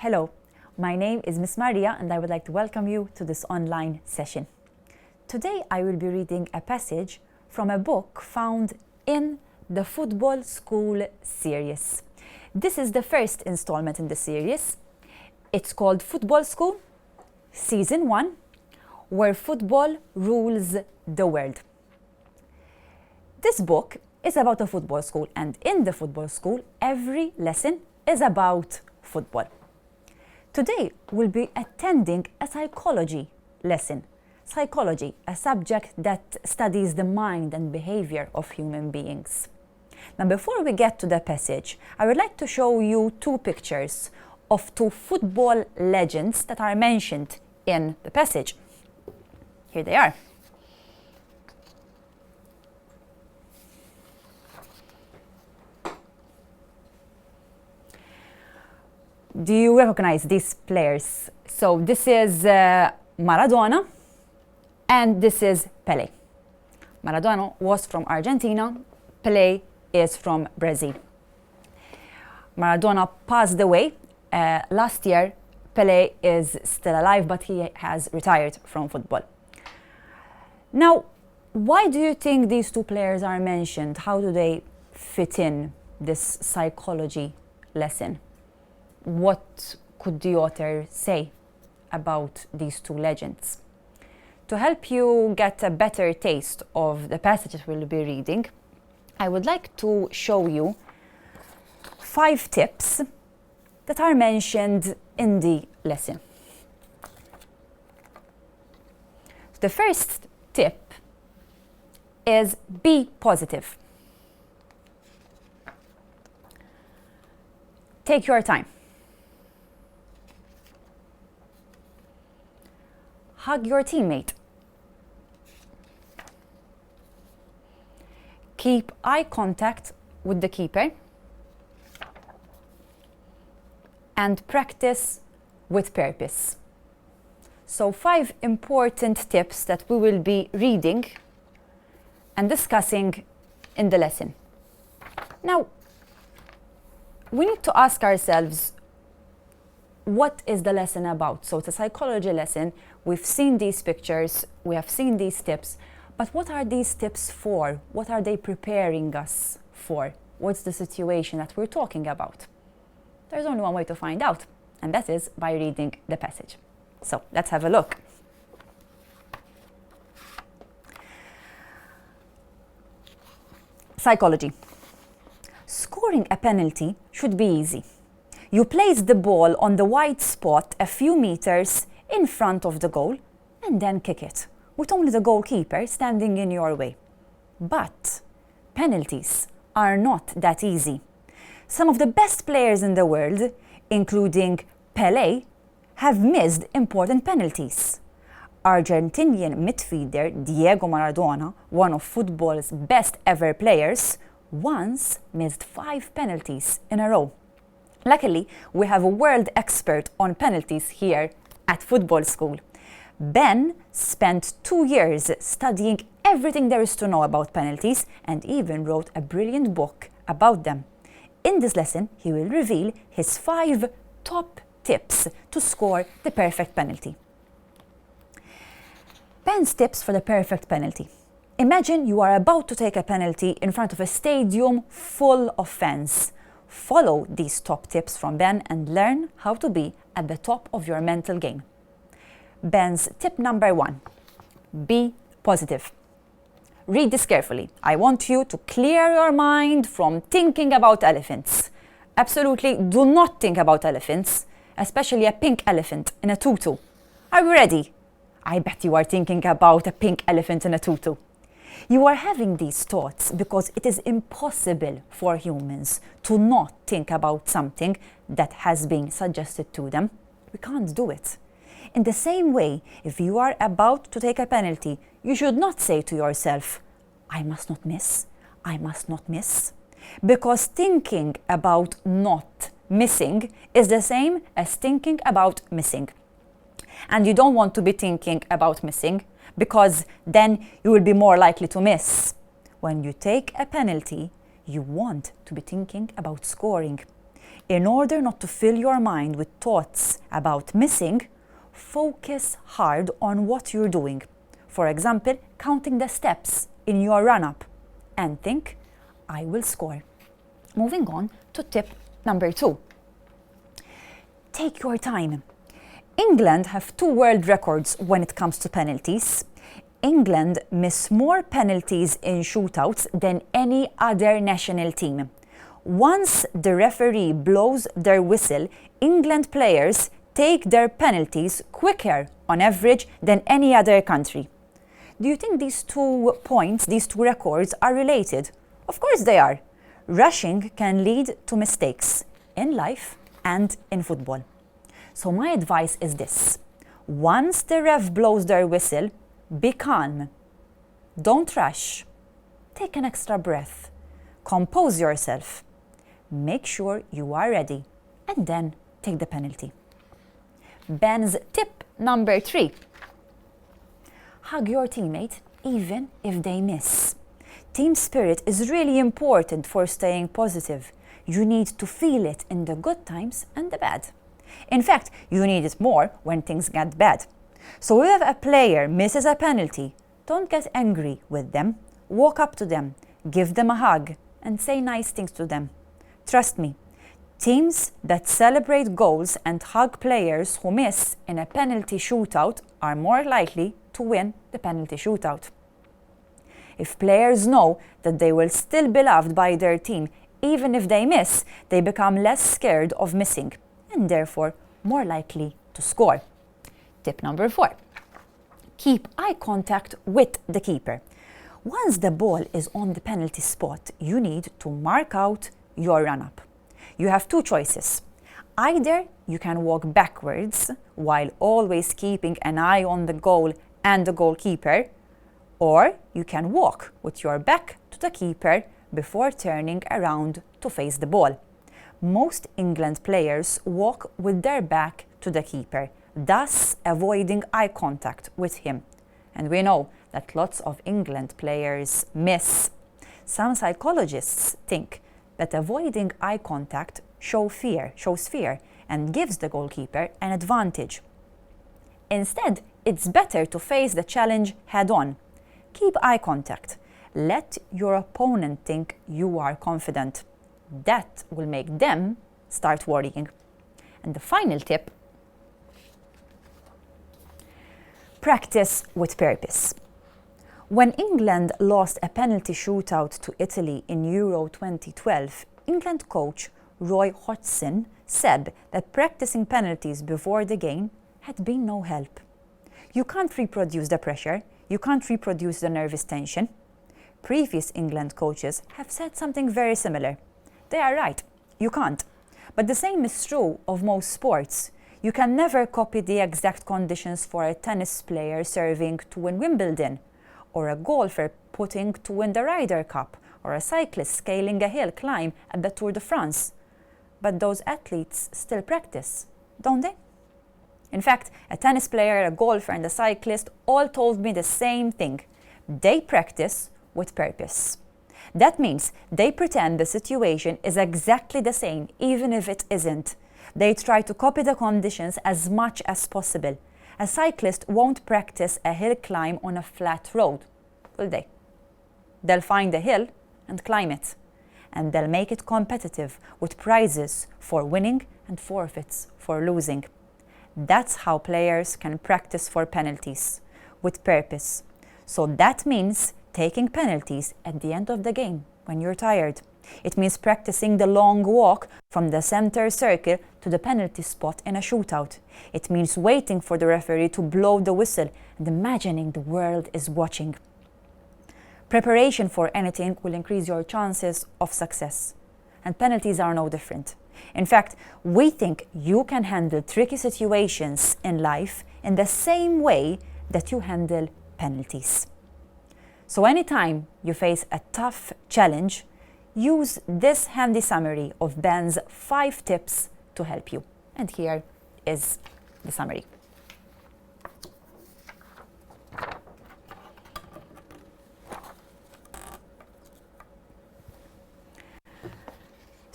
Hello, my name is Miss Maria and I would like to welcome you to this online session. Today I will be reading a passage from a book found in the Football School series. This is the first installment in the series. It's called Football School, Season 1, where football rules the world. This book is about a football school, and in the football school, every lesson is about football. Today, we'll be attending a psychology lesson. Psychology, a subject that studies the mind and behavior of human beings. Now, before we get to the passage, I would like to show you two pictures of two football legends that are mentioned in the passage. Here they are. Do you recognize these players? So this is Maradona and this is Pelé. Maradona was from Argentina, Pelé is from Brazil. Maradona passed away last year. Pelé is still alive, but he has retired from football. Now, why do you think these two players are mentioned? How do they fit in this psychology lesson? What could the author say about these two legends? To help you get a better taste of the passages we'll be reading, I would like to show you 5 tips that are mentioned in the lesson. The first tip is be positive. Take your time. Hug your teammate. Keep eye contact with the keeper. And practice with purpose. So 5 important tips that we will be reading and discussing in the lesson. Now, we need to ask ourselves, what is the lesson about? So it's a psychology lesson. We've seen these pictures, we have seen these tips, but what are these tips for? What are they preparing us for? What's the situation that we're talking about? There's only one way to find out, and that is by reading the passage. So let's have a look. Psychology. Scoring a penalty should be easy. You place the ball on the white spot a few meters in front of the goal and then kick it, with only the goalkeeper standing in your way. But penalties are not that easy. Some of the best players in the world, including Pelé, have missed important penalties. Argentinian midfielder Diego Maradona, one of football's best ever players, once missed 5 penalties in a row. Luckily, we have a world expert on penalties here at Football School. Ben spent 2 years studying everything there is to know about penalties and even wrote a brilliant book about them. In this lesson, he will reveal his 5 top tips to score the perfect penalty. Ben's tips for the perfect penalty. Imagine you are about to take a penalty in front of a stadium full of fans. Follow these top tips from Ben and learn how to be at the top of your mental game. Ben's tip number 1, be positive. Read this carefully. I want you to clear your mind from thinking about elephants. Absolutely do not think about elephants, especially a pink elephant in a tutu. Are you ready? I bet you are thinking about a pink elephant in a tutu. You are having these thoughts because it is impossible for humans to not think about something that has been suggested to them. We can't do it. In the same way, if you are about to take a penalty, you should not say to yourself, I must not miss, I must not miss. Because thinking about not missing is the same as thinking about missing. And you don't want to be thinking about missing, because then you will be more likely to miss. When you take a penalty, you want to be thinking about scoring. In order not to fill your mind with thoughts about missing, focus hard on what you're doing. For example, counting the steps in your run-up and think, I will score. Moving on to tip number 2. Take your time. England have 2 world records when it comes to penalties. England miss more penalties in shootouts than any other national team. Once the referee blows their whistle, England players take their penalties quicker on average than any other country. Do you think these 2 points, these 2 records are related? Of course they are. Rushing can lead to mistakes in life and in football. So my advice is this. Once the ref blows their whistle, be calm. Don't rush. Take an extra breath. Compose yourself. Make sure you are ready and then take the penalty. Ben's tip number 3. Hug your teammate even if they miss. Team spirit is really important for staying positive. You need to feel it in the good times and the bad. In fact, you need it more when things get bad. So if a player misses a penalty, don't get angry with them. Walk up to them, give them a hug, and say nice things to them. Trust me, teams that celebrate goals and hug players who miss in a penalty shootout are more likely to win the penalty shootout. If players know that they will still be loved by their team even if they miss, they become less scared of missing and therefore more likely to score. Tip number 4. Keep eye contact with the keeper. Once the ball is on the penalty spot, you need to mark out your run-up. You have 2 choices. Either you can walk backwards while always keeping an eye on the goal and the goalkeeper, or you can walk with your back to the keeper before turning around to face the ball. Most England players walk with their back to the keeper, thus avoiding eye contact with him. And we know that lots of England players miss. Some psychologists think that avoiding eye contact shows fear and gives the goalkeeper an advantage. Instead, it's better to face the challenge head-on. Keep eye contact. Let your opponent think you are confident. That will make them start worrying. And the final tip: practice with purpose. When England lost a penalty shootout to Italy in Euro 2012, England coach Roy Hodgson said that practicing penalties before the game had been no help. You can't reproduce the pressure, you can't reproduce the nervous tension. Previous England coaches have said something very similar. They are right, you can't. But the same is true of most sports. You can never copy the exact conditions for a tennis player serving to win Wimbledon, or a golfer putting to win the Ryder Cup, or a cyclist scaling a hill climb at the Tour de France. But those athletes still practice, don't they? In fact, a tennis player, a golfer, and a cyclist all told me the same thing. They practice with purpose. That means they pretend the situation is exactly the same, even if it isn't. They try to copy the conditions as much as possible. A cyclist won't practice a hill climb on a flat road, will they? They'll find a hill and climb it. And they'll make it competitive with prizes for winning and forfeits for losing. That's how players can practice for penalties, with purpose. So that means taking penalties at the end of the game when you're tired. It means practicing the long walk from the center circle to the penalty spot in a shootout. It means waiting for the referee to blow the whistle and imagining the world is watching. Preparation for anything will increase your chances of success. And penalties are no different. In fact, we think you can handle tricky situations in life in the same way that you handle penalties. So anytime you face a tough challenge, use this handy summary of Ben's 5 tips to help you. And here is the summary.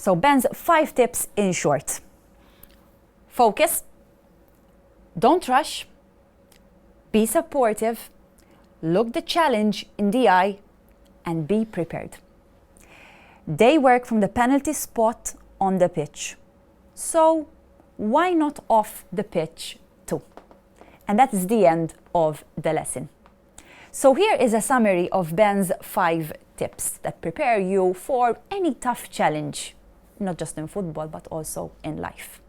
So Ben's 5 tips in short. Focus, don't rush, be supportive, look the challenge in the eye, and be prepared. They work from the penalty spot on the pitch. So why not off the pitch too? And that is the end of the lesson. So here is a summary of Ben's 5 tips that prepare you for any tough challenge, not just in football, but also in life.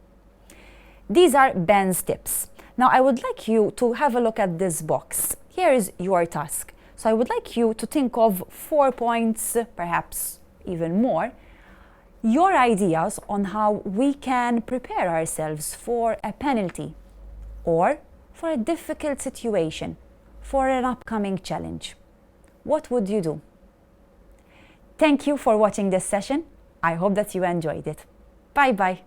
These are Ben's tips. Now I would like you to have a look at this box. Here is your task. So I would like you to think of 4 points, perhaps even more, your ideas on how we can prepare ourselves for a penalty or for a difficult situation, for an upcoming challenge. What would you do? Thank you for watching this session. I hope that you enjoyed it. Bye-bye.